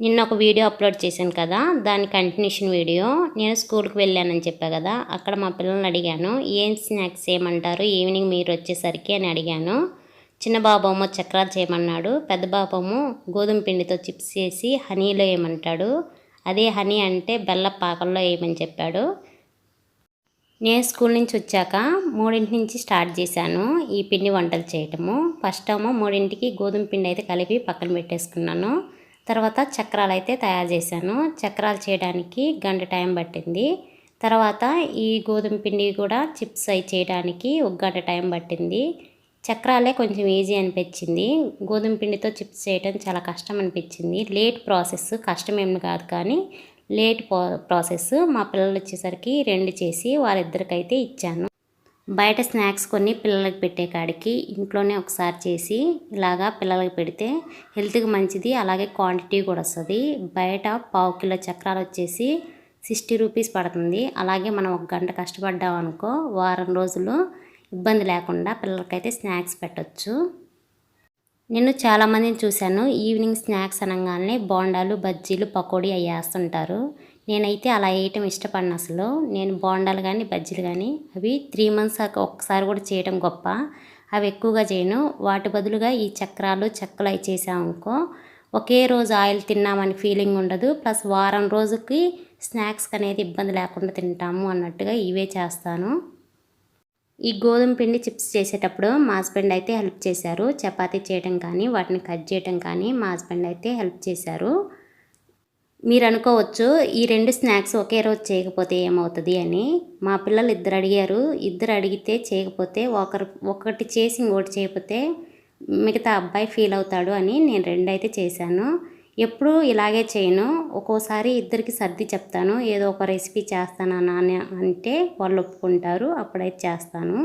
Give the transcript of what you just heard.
నిన్న ఒక video upload చేశాను కదా, దాని కంటిన్యూషన్ వీడియో. నేను స్కూల్కి వెళ్ళానని చెప్పా కదా, అక్కడ మా పిల్లల్ని అడిగాను ఏం స్నాక్స్ చేయమంటారు ఈవినింగ్ మీరు వచ్చేసరికి అని అడిగాను. చిన్న బాబేమో చక్రాలు చేయమన్నాడు, పెద్ద బాబేమో గోధుమ పిండితో చిప్స్ చేసి హనీలో వేయమంటాడు. అదే హనీ అంటే బెల్ల పాకంలో వేయమని చెప్పాడు. నేను స్కూల్ నుంచి వచ్చాక 3 నుంచి స్టార్ట్ చేశాను ఈ పిండి వంటలు చేయటము. ఫస్ట్ ఏమో 3కి గోధుమ పిండి అయితే కలిపి పక్కన పెట్టేసుకున్నాను. తర్వాత చక్రాలు అయితే తయారు చేశాను. చక్రాలు చేయడానికి గంట టైం పట్టింది. తర్వాత ఈ గోధుమ పిండి కూడా చిప్స్ అవి చేయడానికి ఒక గంట టైం పట్టింది. చక్రాలే కొంచెం ఈజీ అనిపించింది. గోధుమ పిండితో చిప్స్ చేయడం చాలా కష్టం అనిపించింది. లేట్ ప్రాసెస్, కష్టమేమి కాదు కానీ లేట్ ప్రాసెస్. మా పిల్లలు వచ్చేసరికి 2 చేసి వాళ్ళిద్దరికైతే ఇచ్చాను. బయట స్నాక్స్ కొన్ని పిల్లలకి పెట్టే కాడికి ఇంట్లోనే ఒకసారి చేసి ఇలాగా పిల్లలకి పెడితే హెల్త్కి మంచిది, అలాగే క్వాంటిటీ కూడా వస్తుంది. బయట 1/2 కిలో చక్రాలు వచ్చేసి 60 రూపీస్ పడుతుంది. అలాగే మనం ఒక గంట కష్టపడ్డాం అనుకో, వారం రోజులు ఇబ్బంది లేకుండా పిల్లలకైతే స్నాక్స్ పెట్టచ్చు. నేను చాలామందిని చూశాను ఈవినింగ్ స్నాక్స్ అనగానే బోండాలు, బజ్జీలు, పకోడీ అవి వేస్తుంటారు. నేనైతే అలా వేయటం ఇష్టపడిన అసలు. నేను బోండాలు కానీ బజ్జీలు కానీ అవి 3 మంత్స్ ఒక్కసారి కూడా చేయడం గొప్ప. అవి ఎక్కువగా చేయను. వాటి బదులుగా ఈ చక్రాలు, చెక్కలు అవి చేసామనుకో ఒకే రోజు ఆయిల్ తిన్నామని ఫీలింగ్ ఉండదు. ప్లస్ వారం రోజుకి స్నాక్స్ అనేది ఇబ్బంది లేకుండా తింటాము అన్నట్టుగా ఇవే చేస్తాను. ఈ గోధుమ పిండి చిప్స్ చేసేటప్పుడు మా హస్బెండ్ అయితే హెల్ప్ చేశారు. చపాతీ చేయడం కానీ వాటిని కట్ చేయడం కానీ మా హస్బెండ్ అయితే హెల్ప్ చేశారు. మీరు అనుకోవచ్చు ఈ 2 స్నాక్స్ ఒకే రోజు చేయకపోతే ఏమవుతుంది అని. మా పిల్లలు 2 అడిగారు. 2 అడిగితే చేయకపోతే ఒకటి చేసి ఇంకోటి చేయకపోతే మిగతా అబ్బాయి ఫీల్ అవుతాడు అని నేను 2 అయితే చేశాను. ఎప్పుడూ ఇలాగే చేయను. ఒక్కోసారి ఇద్దరికి సర్ది చెప్తాను. ఏదో ఒక రెసిపీ చేస్తానా అని అంటే వాళ్ళు ఒప్పుకుంటారు, అప్పుడైతే చేస్తాను.